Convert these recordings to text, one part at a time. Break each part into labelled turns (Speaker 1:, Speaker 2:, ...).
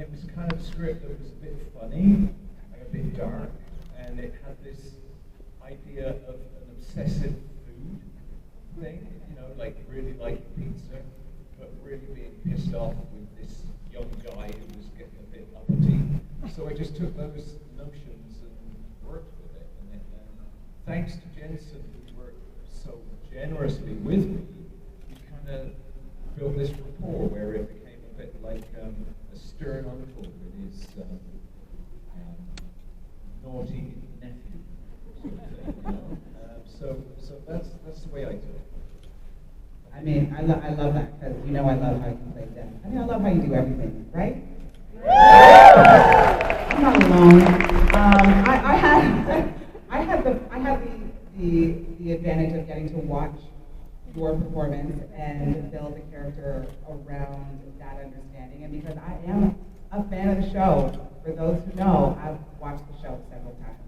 Speaker 1: it was kind of a script that was a bit funny, like a bit dark, and it had this idea of an obsessive food thing, you know, like really liking pizza, but really being pissed off with this young guy who was getting a bit uppity. So I just took those notions and worked with it. And thanks to Jensen, who worked so generously with me, we kind of built this rapport where it became a bit like a stern uncle with his naughty nephew, sort of thing, you know? So that's the way I do it.
Speaker 2: I mean, I love that, because you know I love how you play death. I mean, I love how you do everything, right? I'm not alone. I had the advantage of getting to watch your performance and build a character around that understanding. And because I am a fan of the show, for those who know, I've watched the show several times.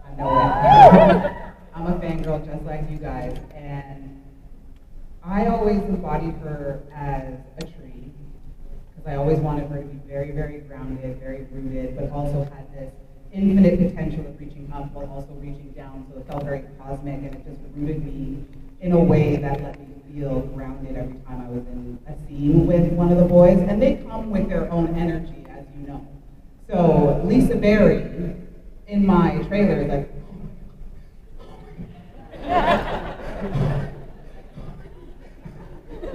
Speaker 2: I know that. I'm a fangirl just like you guys, and I always embodied her as a tree, because I always wanted her to be very, very grounded, very rooted, but also had this infinite potential of reaching up while also reaching down, so it felt very cosmic, and it just rooted me in a way that let me feel grounded every time I was in a scene with one of the boys, and they come with their own energy, as you know. So Lisa Berry, in my trailer, is like,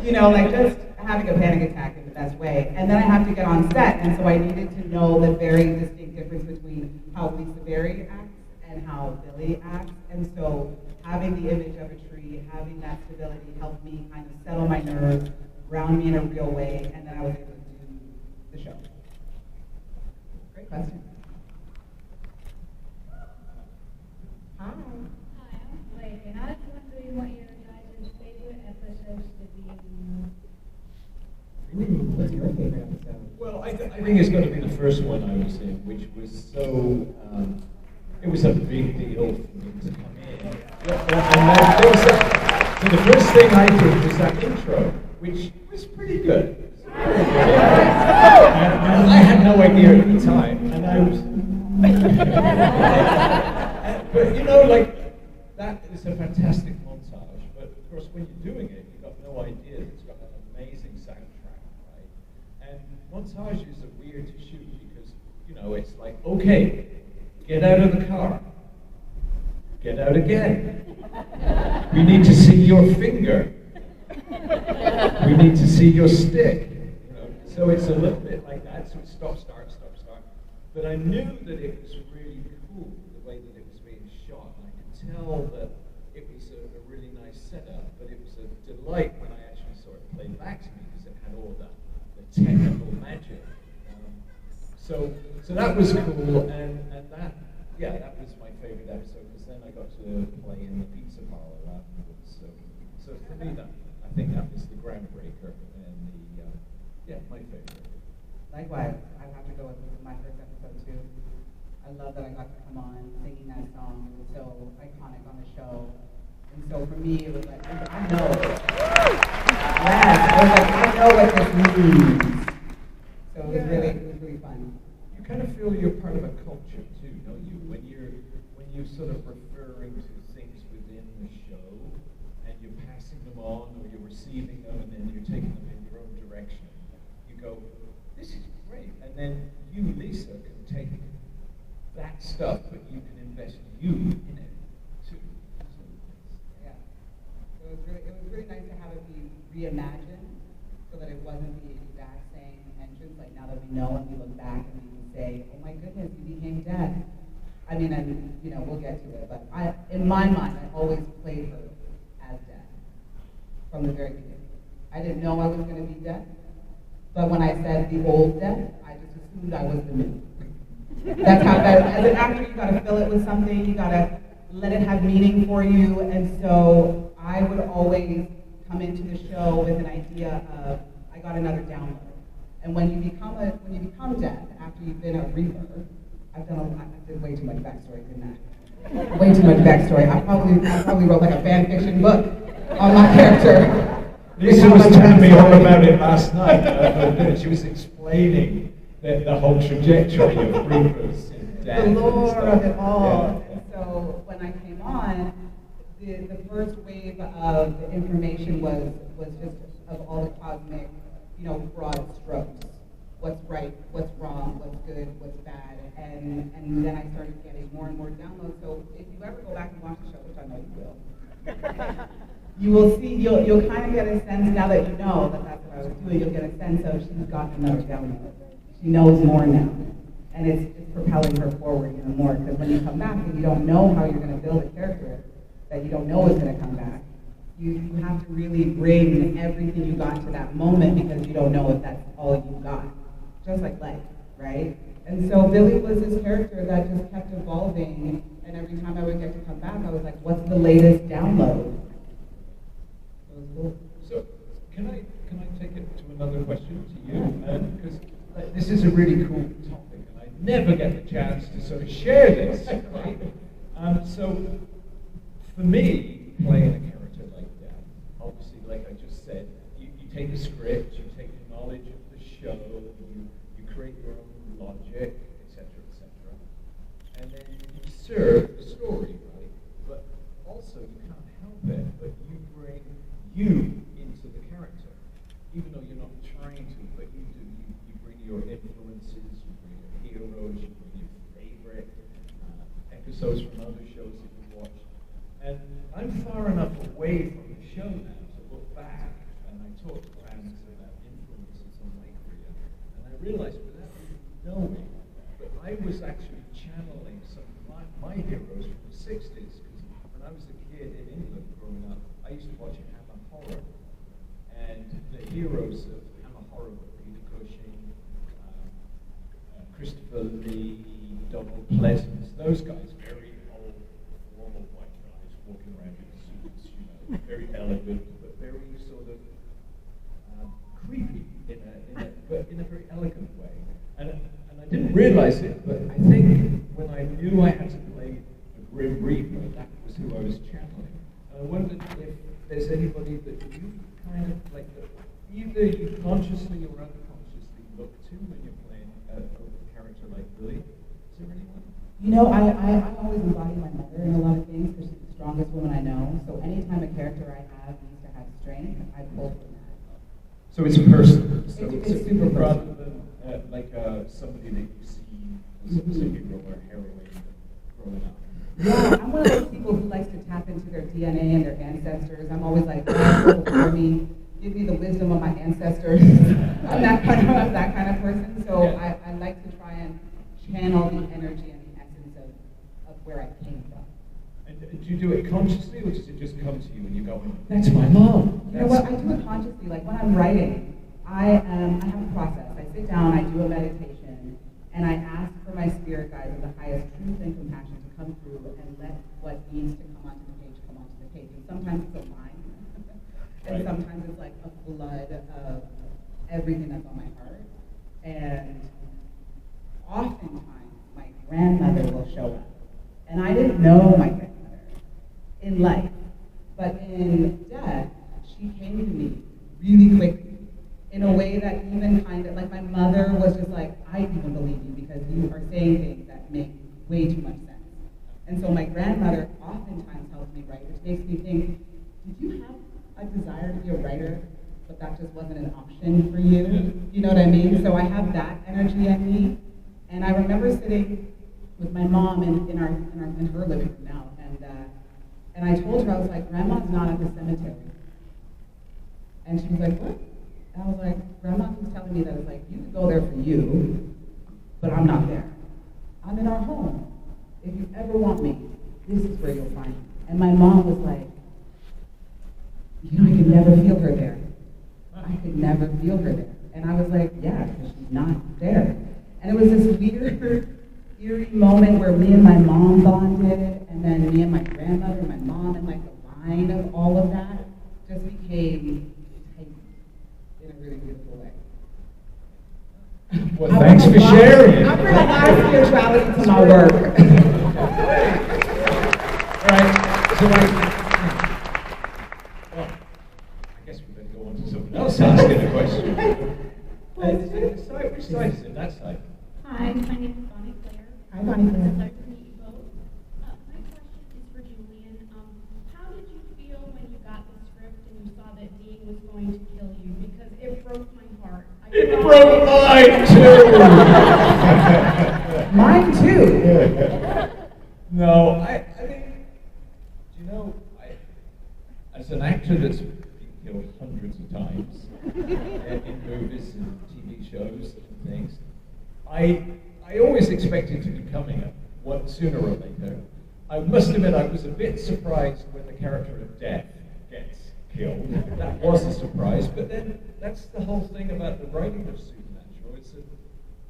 Speaker 2: you know, like just having a panic attack in the best way. And then I have to get on set, and so I needed to know the very distinct difference between how Lisa Berry acts and how Billy acts. And so having the image of a tree, having that stability helped me kind of settle my nerves, ground me in a real way, and then I was able to do the show. Great question. Hi.
Speaker 3: Hi, I'm Blake, and I was wondering what your guys' favorite episodes to be in.
Speaker 2: What's your favorite episode?
Speaker 1: Well, I think it's going to be the first one I was in, which was so, it was a big deal for me to come in. So the first thing I did was that intro, which was pretty good. And I had no idea at the time, and I was, but you know, like, that is a fantastic montage, but of course when you're doing it, you've got no idea that it's got an amazing soundtrack, right? And montages are weird to shoot because, you know, it's like, okay, get out of the car, get out again. We need to see your finger. We need to see your stick. You know? So it's a little bit like that, so it's stop, start, stop, start. But I knew that it was really cool, the way that it was being shot. And I could tell that it was a really nice setup, but it was a delight when I actually saw it played back to me because it had all the technical magic. So that was cool, and that, yeah, that was my favorite episode because then I got to play in the pizza parlor afterwards. So for me, I think that was the groundbreaker and my favorite.
Speaker 2: Likewise, I have to go with my first episode too. I love that I got to come on singing that song. It was so iconic on the show. And so for me, it was like, I know. Yes, I was like, I know what this means. So it was really fun.
Speaker 1: You kind of feel you're part of a culture too, don't you? When you're sort of referring to things within the show, and you're passing them on, or you're receiving them, and then you're taking them in your own direction. You go, this is great, and then you, Lisa, can take that stuff, but you can invest you in it too. So,
Speaker 2: yeah, it was really nice to have it be reimagined, so that it wasn't the exact same entrance. Like now that we know and we look back and we can say, oh my goodness, he became dead. I mean, and you know, we'll get to it, but in my mind, I always played her as dead from the very beginning. I didn't know I was going to be dead. But when I said the old death, I just assumed I was the new. That's how, as an actor, you gotta fill it with something, you gotta let it have meaning for you, and so I would always come into the show with an idea of, I got another download. And when you become death, after you've been a reaper, I did way too much backstory, didn't I? Way too much backstory. I probably wrote like a fan fiction book on my character.
Speaker 1: Lisa was telling me all about it last night. She was explaining the whole trajectory of Reaper's death
Speaker 2: the
Speaker 1: and
Speaker 2: lore
Speaker 1: stuff.
Speaker 2: of it all.
Speaker 1: Yeah.
Speaker 2: And so when I came on, the first wave of the information was just of all the cosmic, broad strokes. What's right, what's wrong, what's good, what's bad. And then I started getting more and more downloads. So if you ever go back and watch the show, which I know you will, you will see, you'll kind of get a sense now that you know that that's what I was doing, you'll get a sense of she's gotten another download. She knows more now. And it's propelling her forward even more, because when you come back and you don't know how you're going to build a character that you don't know is going to come back, you have to really bring everything you got to that moment, because you don't know if that's all you got. Just like life, right? And so Billy was this character that just kept evolving, and every time I would get to come back, I was like, what's the latest download? It was cool.
Speaker 1: So, can I take it to another question to you? Because this is a really cool topic, and I never get the chance to sort of share this, right? So, for me, playing a character like that, obviously, like I just said, you take a script, you take the knowledge of the show, you create your own logic, etc., and then you serve the story, right? But also, you can't help it, but you bring you into the character, even though you're not trying to, but you do. You bring your influences, you bring your heroes, you bring your favorite episodes from other shows that you watch. And I'm far enough away from the show now to look back, and I talk to fans about influences on my career, and I realized without even knowing that I was actually channeling some of my heroes from the 60s, because when I was a kid in England growing up, I used to watch Hammer Horror, and the heroes of Hammer Horror were Peter Cushing, Christopher Lee, Donald Pleasance, those guys, very old, formal white guys walking around in suits, very elegant, but very sort of creepy but in a very elegant way. And I didn't realize it, but I think when I knew I had to play a Grim Reaper, that was who I was channeling. And I wondered if there's anybody that you kind of like, either you consciously or unconsciously look to when you're playing a character like Billy. Is there anyone?
Speaker 2: I always embody my mother in a lot of things, because she's the strongest woman I know. So anytime a character I have needs to have strength, I pull from that.
Speaker 1: So it's personal. So
Speaker 2: it's super
Speaker 1: rather
Speaker 2: personal.
Speaker 1: than like somebody that you see as a hero or heroine growing up.
Speaker 2: Yeah, I'm one of those people who likes to tap into their DNA and their ancestors. I'm always like, oh, for me, give me the wisdom of my ancestors. I'm that kind of person. So
Speaker 1: Yeah.
Speaker 2: I like to try and channel the energy and the essence of where I came from.
Speaker 1: And do you do it consciously, or does it just come to you and you go, that's my mom?
Speaker 2: You know what? I do it consciously. Like when I'm writing, I have a process. I sit down, I do a meditation, and I ask for my spirit guides of the highest truth and compassion to come through and let what needs to come onto the page come onto the page. And sometimes it's a line, and
Speaker 1: Right.
Speaker 2: sometimes it's like a flood of everything that's on my heart. And oftentimes, my grandmother will show up. And I didn't know my grandmother in life, but in death, she came to me really quickly in a way that even kind of, like my mother was just like, I even believe you because you are saying things that make way too much sense. And so my grandmother oftentimes helps me write, which makes me think, did you have a desire to be a writer, but that just wasn't an option for you? You know what I mean? So I have that energy in me. And I remember sitting with my mom in her living room now, and I told her, I was like, Grandma's not at the cemetery. And she was like, what? And I was like, Grandma keeps telling me that it's like, you could go there for you, but I'm not there. I'm in our home. If you ever want me, this is where you'll find me. And my mom was like, I could never feel her there. I could never feel her there. And I was like, yeah, because she's not there. And it was this weird, eerie moment where me and my mom bonded, and then me and my grandmother and my mom, and like the line of all of that just became tight in a really beautiful way.
Speaker 1: Well, thanks for sharing.
Speaker 2: I bring a lot of spirituality to my work.
Speaker 1: All right, so I guess we better go on to someone else asking a question. Which side is it? that side.
Speaker 4: Hi, my name is Bonnie Claire.
Speaker 2: Hi, Bonnie
Speaker 4: It's a
Speaker 2: Claire.
Speaker 4: pleasure to meet you both. My question is for Julian. How did you feel when you got the script and you saw that Dean was going to kill you? Because it broke my heart.
Speaker 1: It broke mine too!
Speaker 2: Mine too.
Speaker 1: No, I think, you know, as an actor that's been killed hundreds of times in movies and TV shows and things, I always expected to be coming up one sooner or later. I must admit I was a bit surprised when the character of Death gets killed. That was a surprise, but then that's the whole thing about the writing of Supernatural.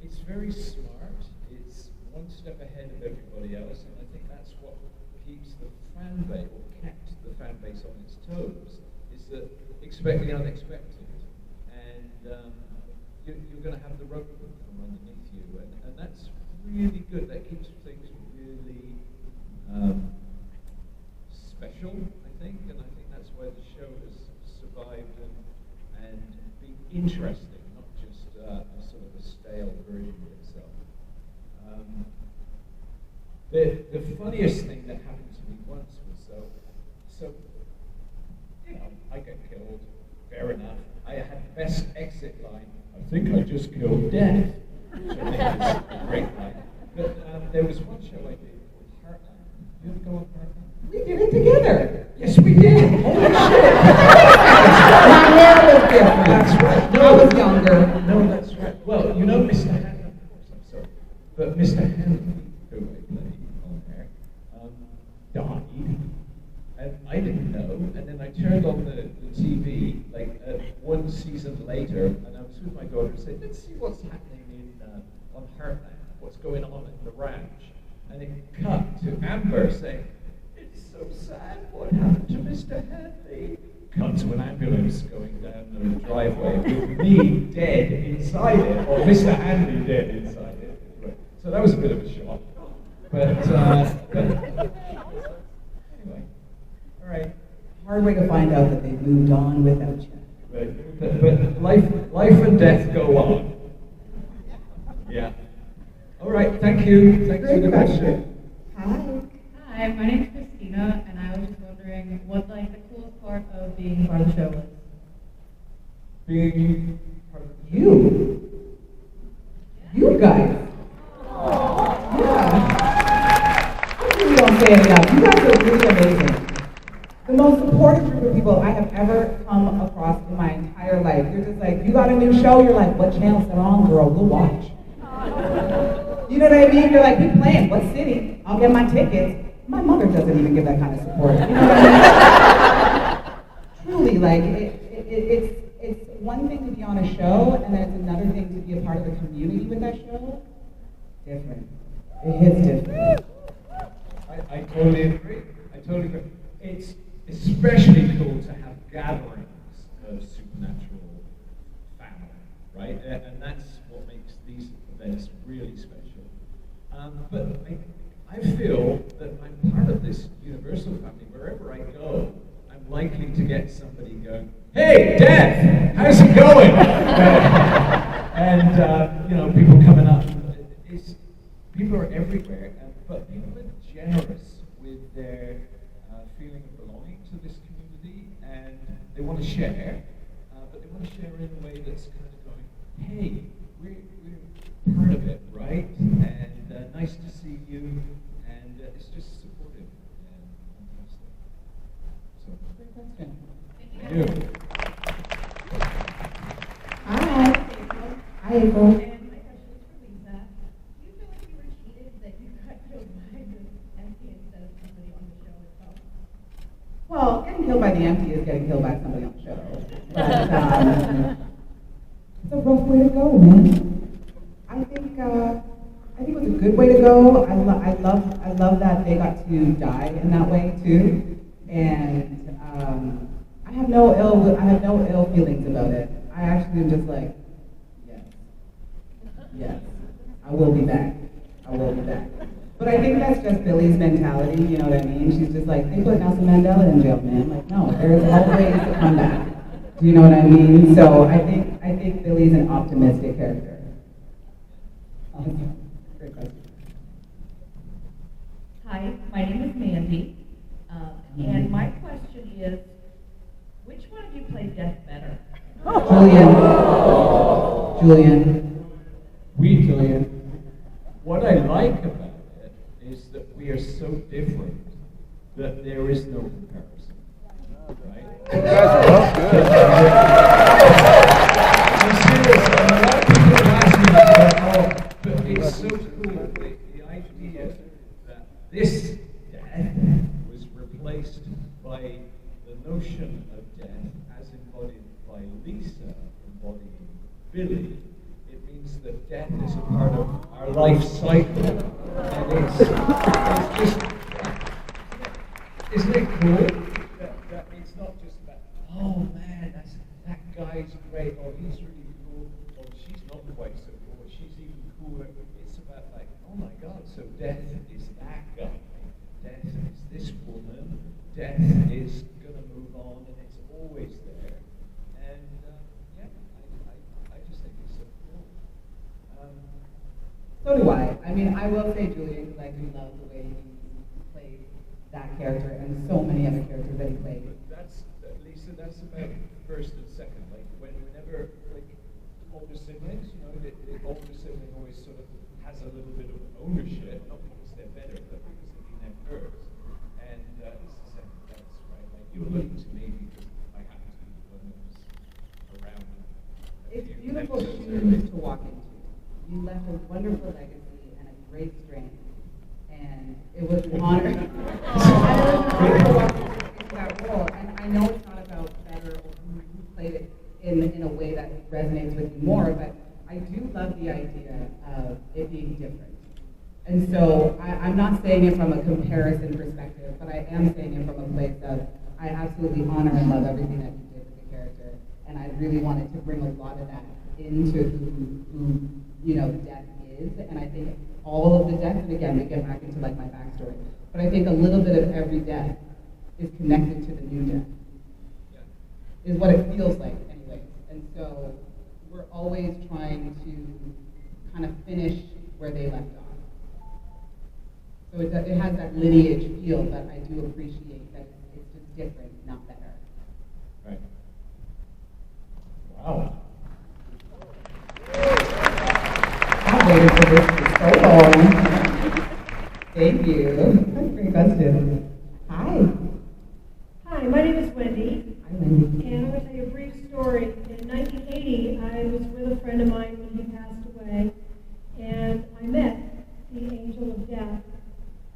Speaker 1: It's very smart. It's one step ahead of everybody else, and I think that's what keeps the fan base, or kept the fan base on its toes, is that expect the unexpected, and you're going to have the rope from underneath you, and that's really good. That keeps things really special, I think, and I think that's why the show has survived and been interesting, not just a sort of a stale version of itself. The funniest thing that happened to me once was so you know, I get killed, fair enough. I had the best exit line. I think I just killed Death, which I think is a great line. But there was one show I did called Heartland. You ever go on Heartland?
Speaker 2: We did it together.
Speaker 1: Yes, we did. Holy shit!
Speaker 2: My hair was different.
Speaker 1: That's right.
Speaker 2: I was younger.
Speaker 1: No, that's right. Well, you know Mr. Hanley, of course, I'm sorry. But Mr. Hanley, who I played on there, died. And I didn't know. And then I turned on the TV, like one season later, and I was with my daughter and said, let's see what's happening on Heartland, what's going on at the ranch. And it cut to Amber saying, it's so sad, what happened to Mr. Hanley? Cut to an ambulance going down the driveway with me dead inside it, or Mr. Hanley dead inside it. So that was a bit of a shock. But anyway, all right.
Speaker 2: Hard way to find out that they've moved on without you.
Speaker 1: But life and death go on. Yeah. All right, thank you. Thanks for the question.
Speaker 2: Hi.
Speaker 5: Hi, my name's Christina, and I was just wondering what the coolest part of being part of the show was.
Speaker 1: Being part of the show.
Speaker 2: You guys. Yeah. I really don't say it enough. You guys are really amazing. The most supportive group of people I have ever come across in my entire life. They're just like, you got a new show? You're like, what channel's it on, girl? We'll watch. You know what I mean? You're like, we playing. What city? I'll get my tickets. My mother doesn't even give that kind of support. You know what I mean? Truly, like, it's one thing to be on a show, and then it's another thing to be a part of the community with that show. Different. It hits different.
Speaker 1: I totally agree. It's especially cool to have gatherings of supernatural family, right? And that's what makes these events really special. But I feel that I'm part of this universal family. Wherever I go, I'm likely to get somebody going, hey, Death, how's it going? And you know, people coming up. People are everywhere, but people are generous with their feeling of belonging to this community, and they want to share, but they want to share in a way that's kind of going, hey, we're part of it, right? And nice to see you, and it's just supportive and fantastic. So,
Speaker 2: Great question.
Speaker 1: thank you.
Speaker 2: Hi. Hi, April.
Speaker 4: And my question is for Lisa. Do you feel like you were cheated that you got killed by the MP instead of somebody on the show itself?
Speaker 2: Well, getting killed by the MP is getting killed by somebody on the show. But it's a rough way to go, man. I think it was a good way to go. I love that they got to die in that way too. And I have no ill feelings about it. I actually am just like, yes, I will be back. But I think that's just Billy's mentality, you know what I mean? She's just like, they put Nelson Mandela in jail, man. Like, no, there's always a comeback. Do you know what I mean? So I think Billy's an optimistic character. Awesome. Great question.
Speaker 5: Hi, my name is Mandy, and my question is, which one of you played Death better?
Speaker 2: Julian.
Speaker 1: Julian. What I like about it is that we are so different that there is no comparison. Right?
Speaker 6: You guys are both good.
Speaker 1: I'm serious. A lot of people have asked me that, but it's so cool. The idea that this death was replaced by the notion of death as embodied by Lisa embodying Billy. It means that death is a part of our life cycle. And it's just, isn't it cool that it's not just about, oh man, that guy's great, or he's really cool, or she's not quite so cool, or she's even cooler. It's about like, oh my God, so death is that guy. Death is this woman. Death is going to move on, and it's always there. And yeah, I just think it's so cool.
Speaker 2: So do I. I mean, I will say Julian, because I do love the way he played that character and so many other characters that he played.
Speaker 1: But that's, Lisa, that's about first and second. Like, whenever, like, older siblings, you know, the older sibling always sort of has a little bit of ownership, not because they're better, but because they've been there first. And it's the same with us, right? Like, you were looking to me because I happened to be the one that was around.
Speaker 2: It's beautiful shoes to walk into. You left a wonderful legacy and a great strength. And it was an honor. And it was an honor to walk into that role. And I know it's not about better or who played it in a way that resonates with you more, but I do love the idea of it being different. And so I'm not saying it from a comparison perspective, but I am saying it from a place of I absolutely honor and love everything that you did with the character. And I really wanted to bring a lot of that into who you know, death is. And I think all of the death, and again, we get back into like my backstory, but I think a little bit of every death is connected to the new death, is what it feels like anyways. And so we're always trying to kind of finish where they left off. So it has that lineage feel, but I do appreciate that it's just different, not better.
Speaker 1: Right. Wow.
Speaker 2: I've waited for this for so long. Thank you. Great question. Hi.
Speaker 7: Hi, my name is Wendy,
Speaker 2: Hi, Wendy.
Speaker 7: and I'm going to tell you a brief story. In 1980, I was with a friend of mine when he passed away, and I met the Angel of Death.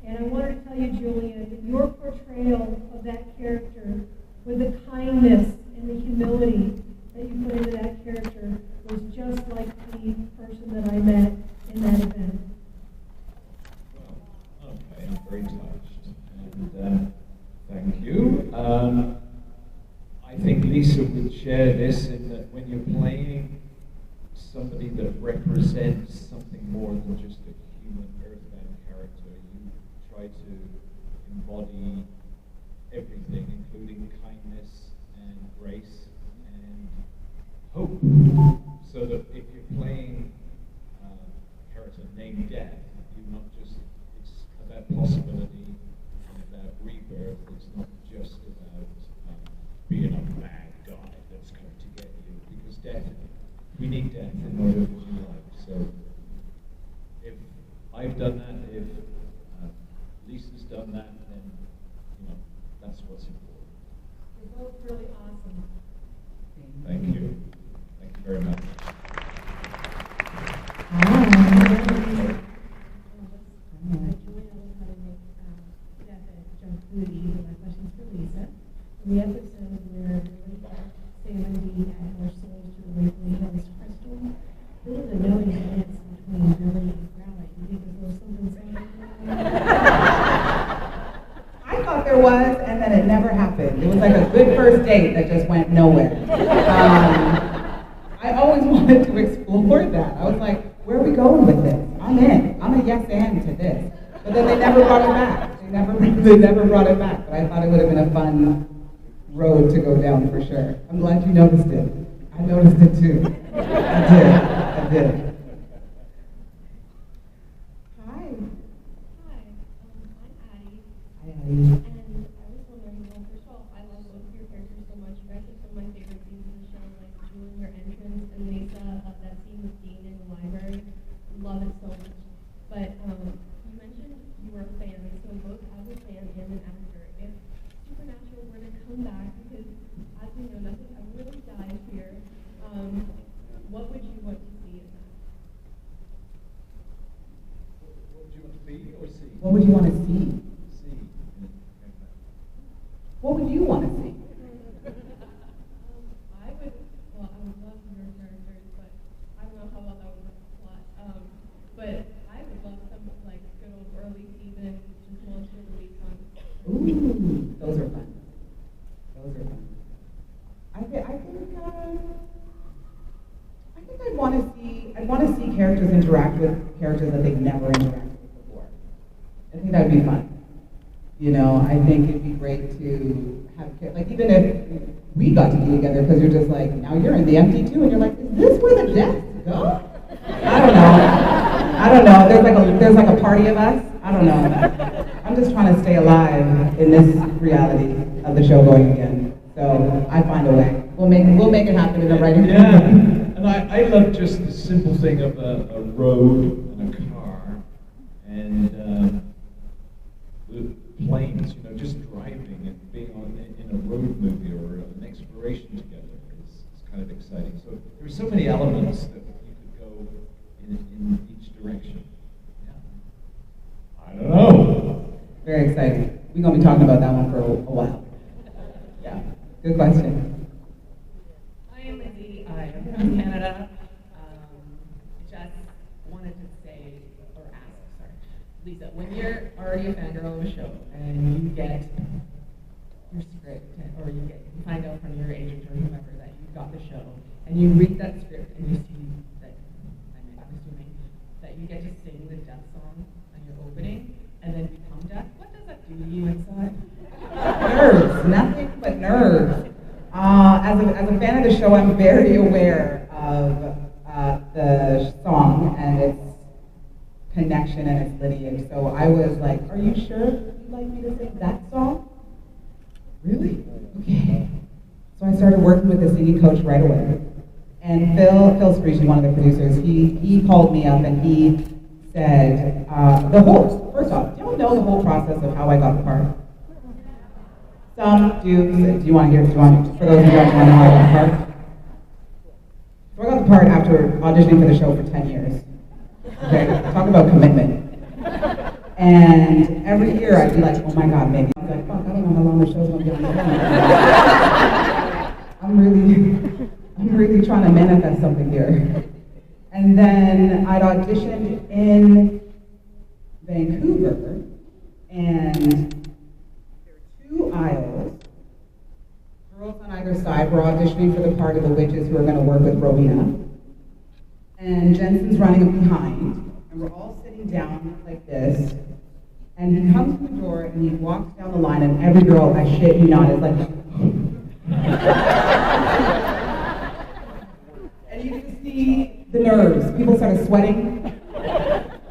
Speaker 7: And I wanted to tell you, Julian, that your portrayal of that character, with the kindness and the humility that you put into that character, was just like the person that I met in that event.
Speaker 1: Well, okay, I'm very touched. And thank you. I think Lisa would share this in that when you're playing somebody that represents something more than just a human earthbound character, you try to embody everything, including kindness and grace and hope. So that if you're playing a character named Death, you're not just, it's about possibility and about rebirth. It's not just about being a bad guy that's going to get you. Because death, we need death in order to do life. So if I've done that, if Lisa's done that, then you know that's what's important.
Speaker 7: You're both really awesome.
Speaker 1: Thank you. Thank you very much.
Speaker 7: Julian was how to make death a junk foodie, but my question's for Lisa. In the episode where Billy Sam and Dee add more souls to the Waverly Hills crystal, there was a noted dance between Billy and Crowley. You think there's a little something
Speaker 2: I thought there was, and then it never happened. It was like a good first date that just went nowhere. I always wanted to explore that. I was like, where are we going with this? I'm in. I'm a yes and to this. But then they never brought it back. They never brought it back. But I thought it would have been a fun road to go down for sure. I'm glad you noticed it. I noticed it too. I did.
Speaker 1: see.
Speaker 2: What would you want to see?
Speaker 1: See.
Speaker 2: What would you want to see?
Speaker 4: I would love your characters, but I don't know how well that would work with the plot. But I would love some like good old early season, just most of the week on.
Speaker 2: Ooh, those are fun. Those are fun. I think I'd want to see characters interact with characters that they've never interacted with before. I think that would be fun. You know, I think it'd be great to have, like, even if we got to be together, because you're just like, now you're in the MD too, and you're like, is this where the deaths go? I don't know. There's like a party of us. I don't know. I'm just trying to stay alive in this reality of the show going again. So I find a way. We'll make it happen in the writing.
Speaker 1: Yeah, and I love just the simple thing of a road and a car and the planes, you know, just driving and being in a road movie or an exploration together is kind of exciting. So there are so many elements that you could go in each direction. Yeah. I don't know.
Speaker 2: Very exciting. We're going to be talking about that one for a while. Yeah, good question.
Speaker 5: Hi, I'm Lizzie. I'm from Canada. Just wanted to say, or ask, sorry, Lisa, when you're already a fangirl of a show and you get your script, or you find out from your agent or whoever that you've got the show, and you read that script and you see that, I'm assuming, that you get to sing the death song on your opening and then become death, what does that do to you inside?
Speaker 2: Nerves, nothing but nerves. As a fan of the show, I'm very aware of the song and its connection and its lineage. So I was like, are you sure you'd like me to sing that song? Really? Okay. So I started working with a singing coach right away. And Phil Screechy, one of the producers, he called me up and he said, first off, do you know the whole process of how I got the part? Some do. Do you want to hear? For those who don't know how I got the part? So I got the part after auditioning for the show for 10 years. Okay, talk about commitment. And every year I'd be like, oh my God, maybe. I was like, fuck, I don't know how long the show's going to be on the phone. I'm really trying to manifest something here. And then I'd auditioned in Vancouver, and two aisles, girls on either side were auditioning for the part of the witches who are going to work with Rowena. And Jensen's running behind, and we're all sitting down like this. And he comes to the door and he walks down the line, and every girl, I shit you not, is like, and you can see the nerves. People started sweating.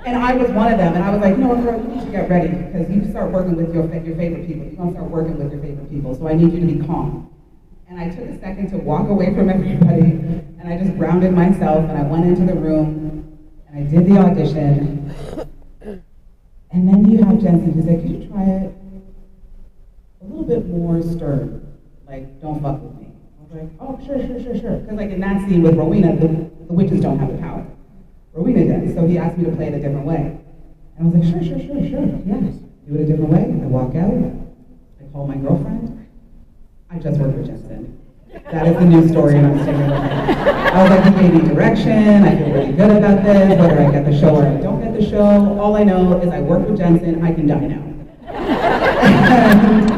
Speaker 2: And I was one of them, and I was like, no, girl, you need to get ready, because you start working with your favorite people. You're going to start working with your favorite people, so I need you to be calm. And I took a second to walk away from everybody, and I just grounded myself, and I went into the room, and I did the audition. And then you have Jensen who's like, could you try it a little bit more stern? Like, don't fuck with me. I was like, oh, sure. Because like in that scene with Rowena, the witches don't have the power. Rowena does, so he asked me to play it a different way. And I was like, sure, yes. Do it a different way. I walk out, I call my girlfriend. I just worked with Jensen. That is the new story, and I'm sticking with it. I was like, he gave me direction, I feel really good about this, whether I get the show or I don't get the show. All I know is I work with Jensen, I can die now. And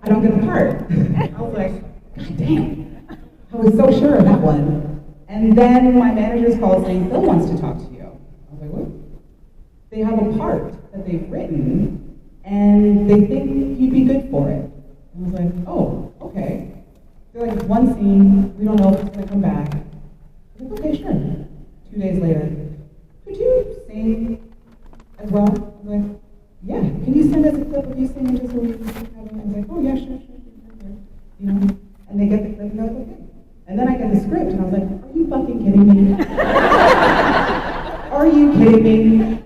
Speaker 2: I don't get the part. I was like, God damn. I was so sure of that one. And then my manager's called saying, Phil wants to talk to you. I was like, what? They have a part that they've written, and they think you'd be good for it. And I was like, oh, okay. They're like, it's one scene, we don't know if it's going to come back. I was like, okay, sure. 2 days later, could you sing as well? I was like, yeah. Can you send us a clip of you singing just so we can have it? I was like, oh, yeah, sure. You know? And they get the clip, and they're like, okay. And then I get the script, and I was like, are you fucking kidding me? Are you kidding me?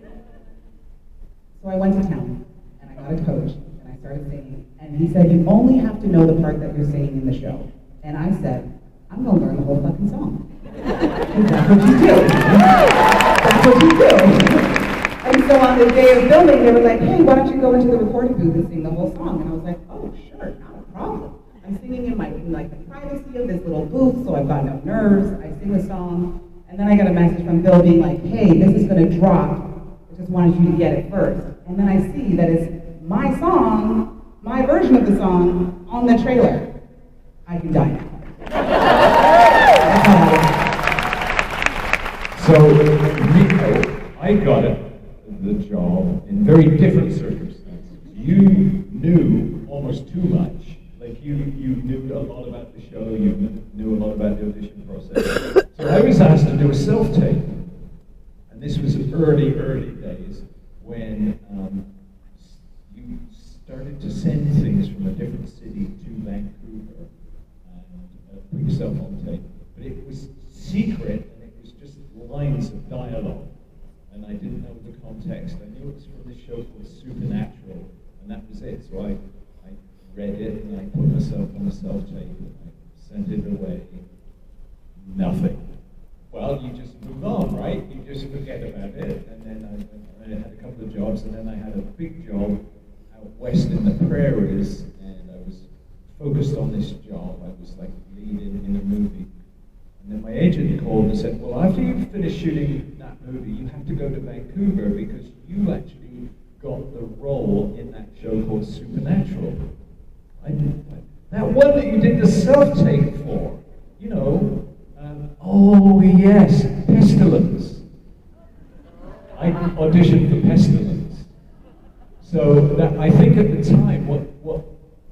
Speaker 2: So I went to town, and I got a coach, and I started singing. And he said, you only have to know the part that you're singing in the show. And I said, I'm going to learn the whole fucking song. And that's what you do. That's what you do. And so on the day of filming, they were like, hey, why don't you go into the recording booth and sing the whole song? And I was like, oh, sure, not a problem. I'm singing in like the privacy of this little booth, so I've got no nerves. I sing the song, and then I get a message from Bill being like, hey, this is going to drop. I just wanted you to get it first. And then I see that it's my song, my version of the song, on the trailer. I can die now. That's how that
Speaker 1: So, I got the job in very different circumstances. You knew almost too much. Like you knew a lot about the show, you knew a lot about the audition process. So I was asked to do a self-tape. And this was early days when you started to send things from a different city to Vancouver and put yourself on tape. But it was secret and it was just lines of dialogue. And I didn't know the context. I knew it was from this show called Supernatural, and that was it. So I read it and I put myself on a self-tape and I sent it away. Nothing. Well, you just move on, right? You just forget about it. And then I had a couple of jobs, and then I had a big job out west in the prairies, and I was focused on this job. I was like lead in a movie. And then my agent called and said, well, after you finish shooting that movie, you have to go to Vancouver because you actually got the role in that show called Supernatural. That one that you did the self-tape for, you know, oh yes, Pestilence. I auditioned for Pestilence. So that, I think at the time, what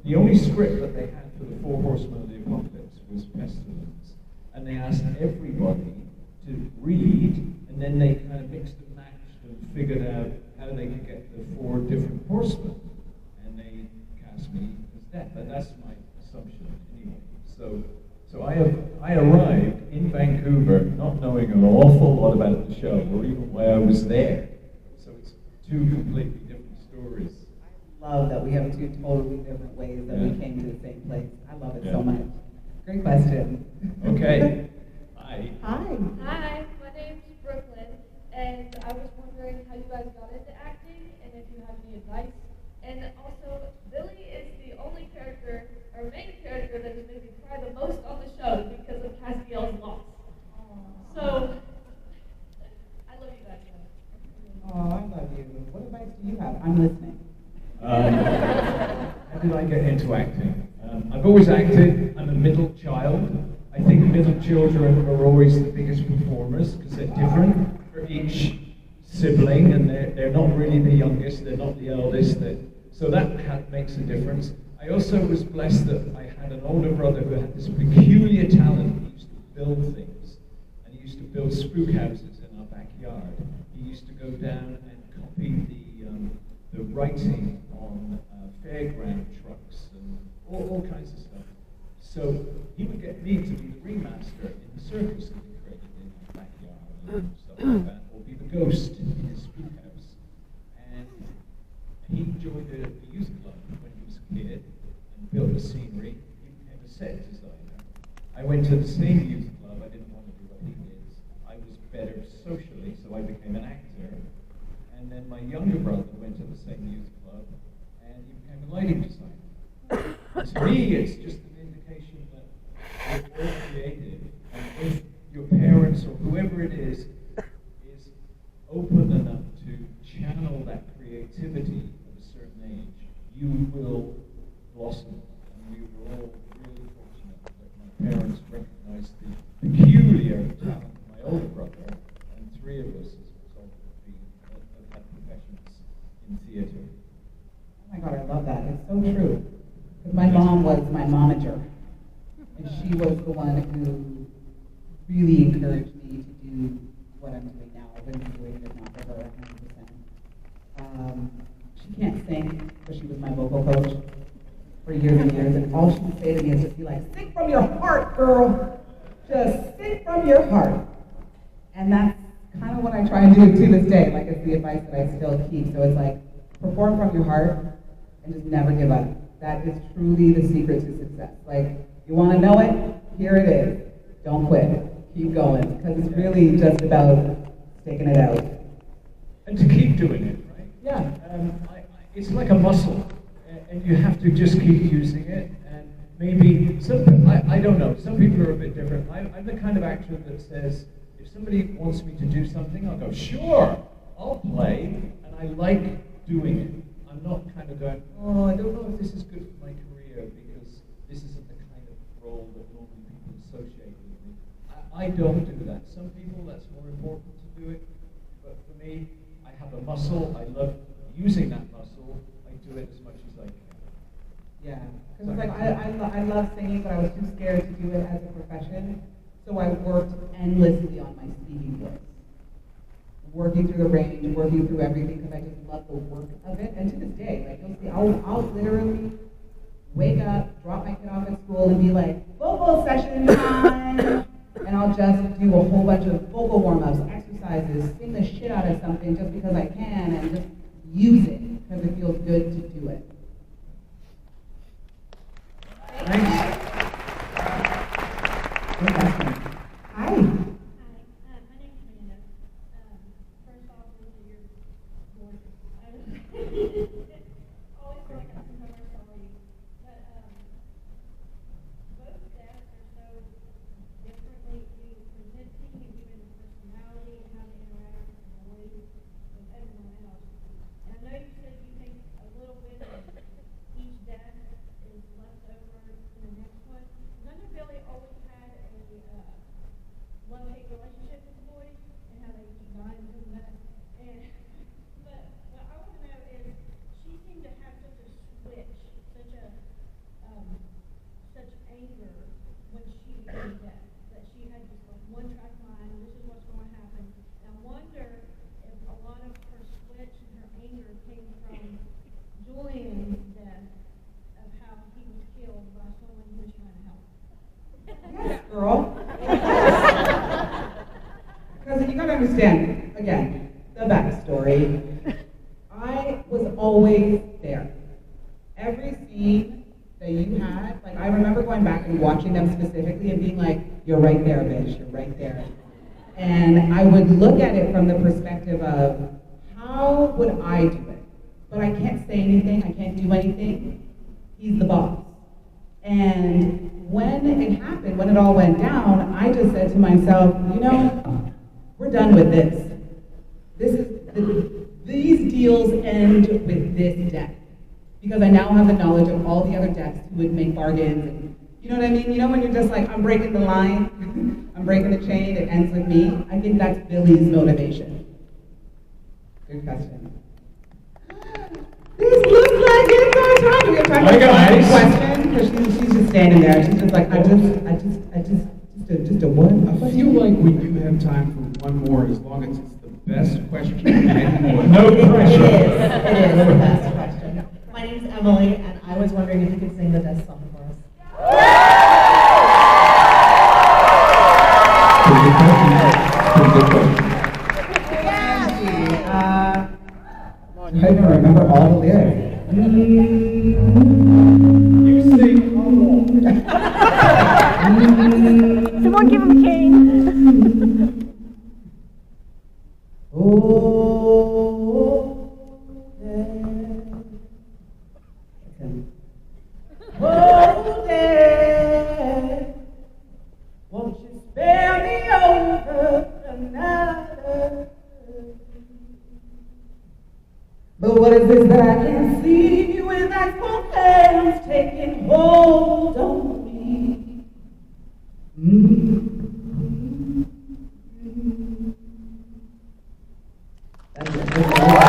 Speaker 1: the only script that they had for the Four Horsemen of the Apocalypse was Pestilence. And they asked everybody to read, and then they kind of mixed and matched and figured out how they could get the four different horsemen. And they cast me as that. But that's my assumption anyway. So I arrived in Vancouver not knowing an awful lot about the show or even why I was there. So it's two completely different stories.
Speaker 2: I love that we have two totally different ways that we came to the same place. I love it so much. Great question.
Speaker 1: Okay. Hi.
Speaker 2: Hi.
Speaker 6: Hi, my name's Brooklyn, and I was wondering how you guys got into acting and if you have any advice. And also, Billy is the only character, or main character, that has made me cry the most on the show because of Castiel's loss. So, I love you guys.
Speaker 2: Oh, I love you. What advice do you have? I'm listening.
Speaker 1: How did I get into acting? I've always acted. I'm a middle child. I think middle children are always the biggest performers because they're different for each sibling, and they're not really the youngest, they're not the eldest. So that makes a difference. I also was blessed that I had an older brother who had this peculiar talent. He used to build things, and he used to build spook houses in our backyard. He used to go down and copy the writing on fairground trucks and all kinds of stuff. So he would get me to be the ringmaster in the circus that we created in our backyard and stuff like that, or be the ghost in his spook house. And he joined the youth club when he was a kid and built the scenery. He became a set designer. I went to the same youth club. I didn't want to do what he did. I was better socially, so I became an actor. And then my younger brother went to the same youth club, and he became a lighting designer. And to me, it's just an indication that we're all creative, and if your parents or whoever it is open enough to channel that creativity at a certain age, you will blossom. And we were all really fortunate that my parents recognized the peculiar talent of my older brother, and three of us as a result have had professions in theater.
Speaker 2: Oh my God, I love that. It's so true. Because my mom was my momager, and she was the one who really encouraged me to do what I'm doing now. I wouldn't be doing it if not for her 100%. She can't sing, but she was my vocal coach for years and years, and all she would say to me is just be like, sing from your heart, girl. Just sing from your heart. And that's kind of what I try and do to this day. Like, it's the advice that I still keep. So it's like, perform from your heart and just never give up. That is truly the secret to success. Like, you want to know it? Here it is. Don't quit. Keep going. Because it's really just about sticking it out.
Speaker 1: And to keep doing it, right?
Speaker 2: Yeah.
Speaker 1: It's like a muscle, and you have to just keep using it. And maybe I don't know. Some people are a bit different. I'm the kind of actor that says, if somebody wants me to do something, I'll go, sure, I'll play, and I like doing it. I'm not kind of going, oh, I don't know if this is good for my career because this isn't the kind of role that normally people associate with me. I don't do that. Some people, that's more important to do it. But for me, I have a muscle. I love using that muscle. I do it as much as I can.
Speaker 2: Yeah, because it's like I love singing, but I was too scared to do it as a profession. So I worked endlessly on my speaking voice. Working through the range, working through everything, because I just love the work of it. And to this day, like you'll see, I'll literally wake up, drop my kid off at school, and be like, vocal session time! And I'll just do a whole bunch of vocal warm-ups, exercises, sing the shit out of something just because I can, and just use it, because it feels good to do it.
Speaker 1: Thanks.
Speaker 2: Good question. Hi.
Speaker 3: Hi, my name's Amanda. First off, Lisa, you're gorgeous. Always feel like I sometimes I saw you. But both deaths are so differently presenting and even the personality and how they interact with the voice with everyone else. And I know you said you think a little bit of each death is left over in the next one. And I know Billy always had a love-hate relationship with the boys and how they keep dying from that. But what I want to know is, she seemed to have such a switch, such anger when she became deaf, that she had just like one track mind, this is what's going to happen. And I wonder if a lot of her switch and her anger came from Julian's death, of how he was killed by someone he was trying to help.
Speaker 2: Yes, girl. Because you gotta understand, again, the backstory. I was always there. Every scene that you had, like I remember going back and watching them specifically and being like, you're right there, bitch, you're right there. And I would look at it from the perspective of, how would I do it? But I can't say anything, I can't do anything. He's the boss. And when it happened, when it all went down, I just said to myself, you know, we're done with this. These deals end with this death. Because I now have the knowledge of all the other deaths who would make bargains. And, you know what I mean? You know when you're just like, I'm breaking the line, I'm breaking the chain, it ends with me? I think that's Billy's motivation. Good question. This looks like it's our time. We're talking about a question, because she's just standing there. She's just like, just a one.
Speaker 8: I feel like we do have time for one more, as long as it's the best question.
Speaker 1: No pressure.
Speaker 9: It is the best question. My name's Emily, and I was wondering if you could sing the death song for us.
Speaker 2: I don't remember all the lyrics.
Speaker 1: You sing all.
Speaker 7: Someone give him a cane.
Speaker 2: Oh, Dad, won't you spare me over another? But what is this that I can't see with that both hands taking hold on me? That's it.